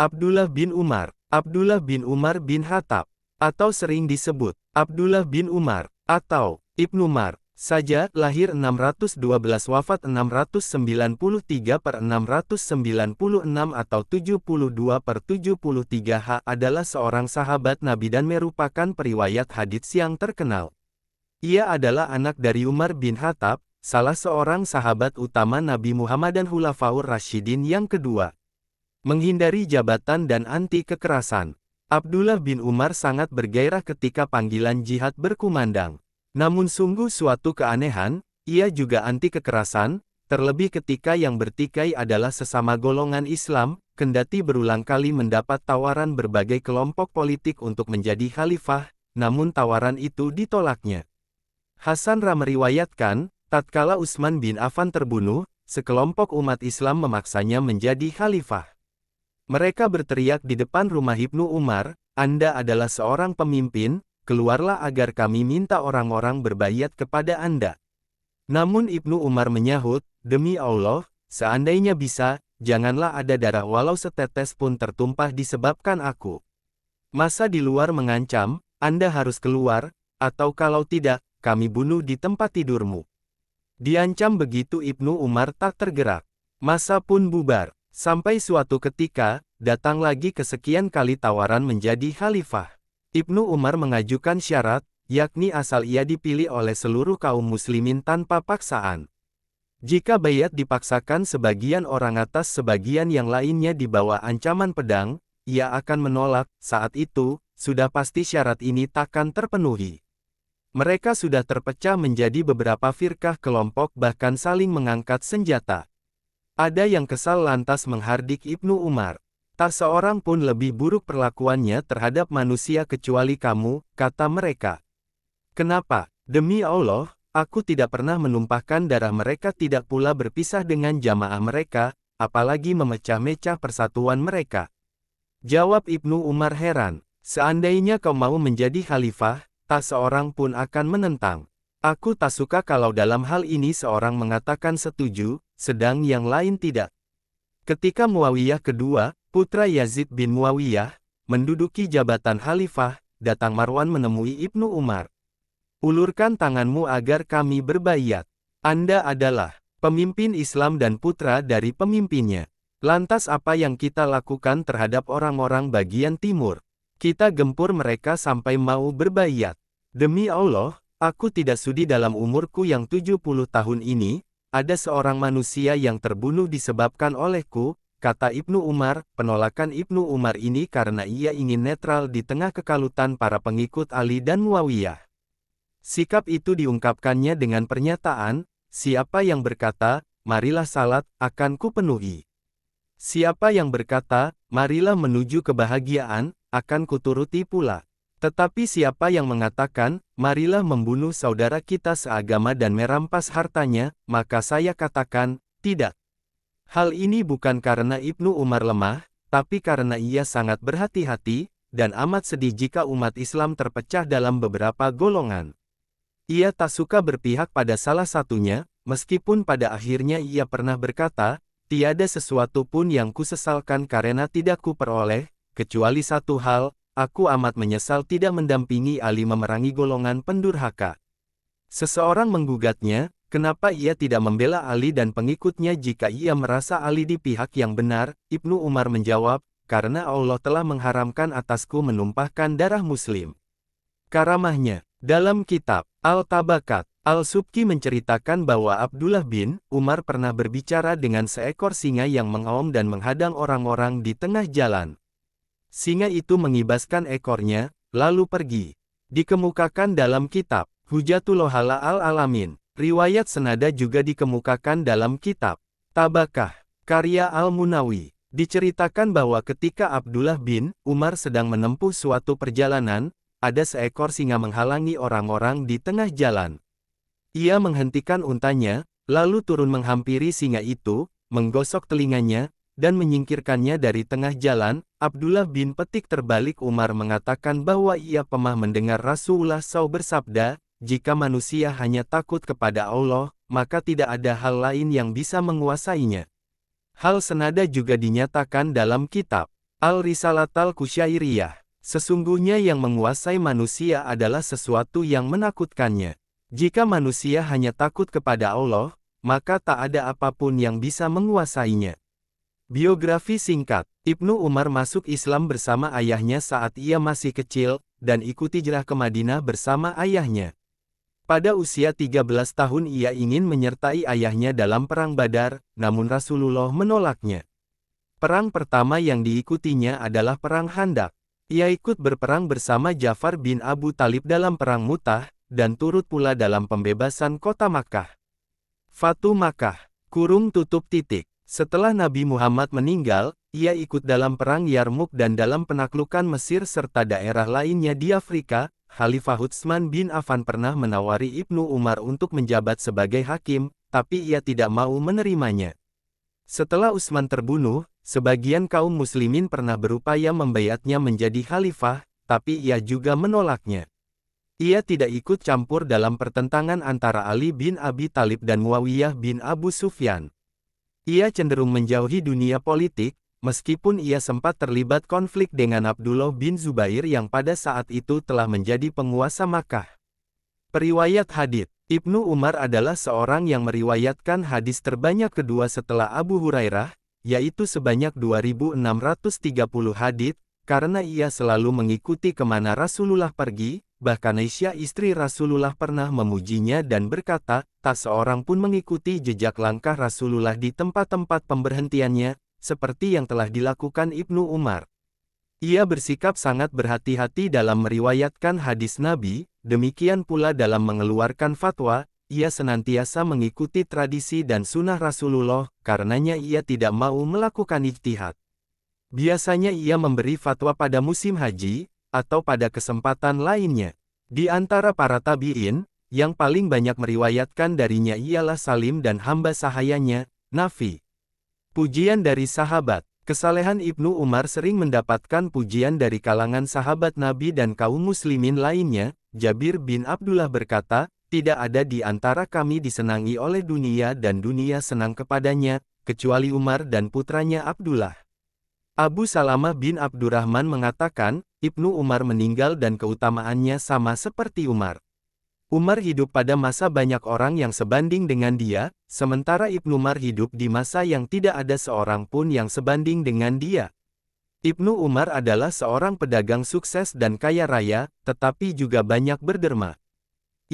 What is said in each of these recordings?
Abdullah bin Umar, Abdullah bin Umar bin Khattab, atau sering disebut Abdullah bin Umar, atau Ibnu Umar, saja, lahir 612 wafat 693 per 696 atau 72 per 73 adalah seorang sahabat Nabi dan merupakan periwayat hadits yang terkenal. Ia adalah anak dari Umar bin Khattab, salah seorang sahabat utama Nabi Muhammad dan Khulafaur Rasyidin yang kedua. Menghindari jabatan dan anti kekerasan. Abdullah bin Umar sangat bergairah ketika panggilan jihad berkumandang. Namun sungguh suatu keanehan, ia juga anti kekerasan, terlebih ketika yang bertikai adalah sesama golongan Islam, kendati berulang kali mendapat tawaran berbagai kelompok politik untuk menjadi khalifah, namun tawaran itu ditolaknya. Hasan Ra meriwayatkan, tatkala Utsman bin Affan terbunuh, sekelompok umat Islam memaksanya menjadi khalifah. Mereka berteriak di depan rumah Ibnu Umar, "Anda adalah seorang pemimpin, keluarlah agar kami minta orang-orang berbaiat kepada Anda." Namun Ibnu Umar menyahut, "Demi Allah, seandainya bisa, janganlah ada darah walau setetes pun tertumpah disebabkan aku. Masa di luar mengancam, Anda harus keluar, atau kalau tidak, kami bunuh di tempat tidurmu." Diancam begitu Ibnu Umar tak tergerak. Masa pun bubar. Sampai suatu ketika, datang lagi kesekian kali tawaran menjadi khalifah. Ibnu Umar mengajukan syarat, yakni asal ia dipilih oleh seluruh kaum muslimin tanpa paksaan. Jika baiat dipaksakan sebagian orang atas sebagian yang lainnya di bawah ancaman pedang, ia akan menolak. Saat itu, sudah pasti syarat ini takkan terpenuhi. Mereka sudah terpecah menjadi beberapa firkah kelompok bahkan saling mengangkat senjata. Ada yang kesal lantas menghardik Ibnu Umar. "Tak seorang pun lebih buruk perlakuannya terhadap manusia kecuali kamu," kata mereka. "Kenapa? Demi Allah, aku tidak pernah menumpahkan darah mereka, tidak pula berpisah dengan jamaah mereka, apalagi memecah-mecah persatuan mereka." Jawab Ibnu Umar heran, "Seandainya kau mau menjadi khalifah, tak seorang pun akan menentang. Aku tak suka kalau dalam hal ini seorang mengatakan setuju, sedang yang lain tidak." Ketika Muawiyah kedua, putra Yazid bin Muawiyah, menduduki jabatan khalifah, datang Marwan menemui Ibnu Umar. "Ulurkan tanganmu agar kami berbaiat. Anda adalah pemimpin Islam dan putra dari pemimpinnya. Lantas apa yang kita lakukan terhadap orang-orang bagian timur? Kita gempur mereka sampai mau berbaiat. Demi Allah, aku tidak sudi dalam umurku yang 70 tahun ini, ada seorang manusia yang terbunuh disebabkan olehku," kata Ibnu Umar. Penolakan Ibnu Umar ini karena ia ingin netral di tengah kekalutan para pengikut Ali dan Muawiyah. Sikap itu diungkapkannya dengan pernyataan, "Siapa yang berkata, marilah salat, akan kupenuhi. Siapa yang berkata, marilah menuju kebahagiaan, akan kuturuti pula. Tetapi siapa yang mengatakan, marilah membunuh saudara kita seagama dan merampas hartanya, maka saya katakan, tidak." Hal ini bukan karena Ibnu Umar lemah, tapi karena ia sangat berhati-hati, dan amat sedih jika umat Islam terpecah dalam beberapa golongan. Ia tak suka berpihak pada salah satunya, meskipun pada akhirnya ia pernah berkata, "Tiada sesuatu pun yang kusesalkan karena tidak kuperoleh, kecuali satu hal, aku amat menyesal tidak mendampingi Ali memerangi golongan pendurhaka." Seseorang menggugatnya, kenapa ia tidak membela Ali dan pengikutnya jika ia merasa Ali di pihak yang benar. Ibnu Umar menjawab, "Karena Allah telah mengharamkan atasku menumpahkan darah muslim." Karamahnya, dalam kitab Al-Tabakat, Al-Subki menceritakan bahwa Abdullah bin Umar pernah berbicara dengan seekor singa yang mengaum dan menghadang orang-orang di tengah jalan. Singa itu mengibaskan ekornya, lalu pergi. Dikemukakan dalam kitab Hujatullah Al-Alamin. Riwayat senada juga dikemukakan dalam kitab Tabakah, karya Al-Munawi. Diceritakan bahwa ketika Abdullah bin Umar sedang menempuh suatu perjalanan, ada seekor singa menghalangi orang-orang di tengah jalan. Ia menghentikan untanya, lalu turun menghampiri singa itu, menggosok telinganya, dan menyingkirkannya dari tengah jalan. Abdullah bin Petik terbalik Umar mengatakan bahwa ia pernah mendengar Rasulullah SAW bersabda, "Jika manusia hanya takut kepada Allah, maka tidak ada hal lain yang bisa menguasainya." Hal senada juga dinyatakan dalam kitab Al-Risalatal Kusyairiyah. Sesungguhnya yang menguasai manusia adalah sesuatu yang menakutkannya. Jika manusia hanya takut kepada Allah, maka tak ada apapun yang bisa menguasainya. Biografi singkat. Ibnu Umar masuk Islam bersama ayahnya saat ia masih kecil, dan ikut hijrah ke Madinah bersama ayahnya. Pada usia 13 tahun ia ingin menyertai ayahnya dalam Perang Badar, namun Rasulullah menolaknya. Perang pertama yang diikutinya adalah Perang Khandaq. Ia ikut berperang bersama Ja'far bin Abu Talib dalam Perang Mu'tah, dan turut pula dalam pembebasan kota Makkah. Fatu Makkah. Setelah Nabi Muhammad meninggal, ia ikut dalam Perang Yarmuk dan dalam penaklukan Mesir serta daerah lainnya di Afrika. Khalifah Utsman bin Affan pernah menawari Ibnu Umar untuk menjabat sebagai hakim, tapi ia tidak mau menerimanya. Setelah Utsman terbunuh, sebagian kaum muslimin pernah berupaya membaiatnya menjadi khalifah, tapi ia juga menolaknya. Ia tidak ikut campur dalam pertentangan antara Ali bin Abi Thalib dan Muawiyah bin Abu Sufyan. Ia cenderung menjauhi dunia politik, meskipun ia sempat terlibat konflik dengan Abdullah bin Zubair yang pada saat itu telah menjadi penguasa Makkah. Periwayat hadits. Ibnu Umar adalah seorang yang meriwayatkan hadis terbanyak kedua setelah Abu Hurairah, yaitu sebanyak 2.630 hadits, karena ia selalu mengikuti kemana Rasulullah pergi, bahkan Aisyah istri Rasulullah pernah memujinya dan berkata, tak seorang pun mengikuti jejak langkah Rasulullah di tempat-tempat pemberhentiannya, seperti yang telah dilakukan Ibnu Umar. Ia bersikap sangat berhati-hati dalam meriwayatkan hadis Nabi, demikian pula dalam mengeluarkan fatwa, ia senantiasa mengikuti tradisi dan sunnah Rasulullah, karenanya ia tidak mau melakukan ijtihad. Biasanya ia memberi fatwa pada musim haji, atau pada kesempatan lainnya. Di antara para tabi'in, yang paling banyak meriwayatkan darinya ialah Salim dan hamba sahayanya, Nafi. Pujian dari sahabat. Kesalehan Ibnu Umar sering mendapatkan pujian dari kalangan sahabat Nabi dan kaum muslimin lainnya. Jabir bin Abdullah berkata, tidak ada di antara kami disenangi oleh dunia dan dunia senang kepadanya, kecuali Umar dan putranya Abdullah. Abu Salamah bin Abdurrahman mengatakan, Ibnu Umar meninggal dan keutamaannya sama seperti Umar. Umar hidup pada masa banyak orang yang sebanding dengan dia, sementara Ibnu Umar hidup di masa yang tidak ada seorang pun yang sebanding dengan dia. Ibnu Umar adalah seorang pedagang sukses dan kaya raya, tetapi juga banyak berderma.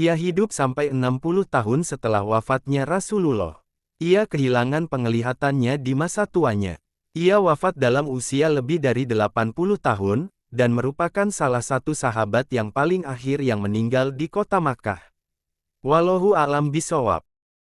Ia hidup sampai 60 tahun setelah wafatnya Rasulullah. Ia kehilangan penglihatannya di masa tuanya. Ia wafat dalam usia lebih dari 80 tahun, dan merupakan salah satu sahabat yang paling akhir yang meninggal di kota Makkah. Wallahu a'lam bishawab.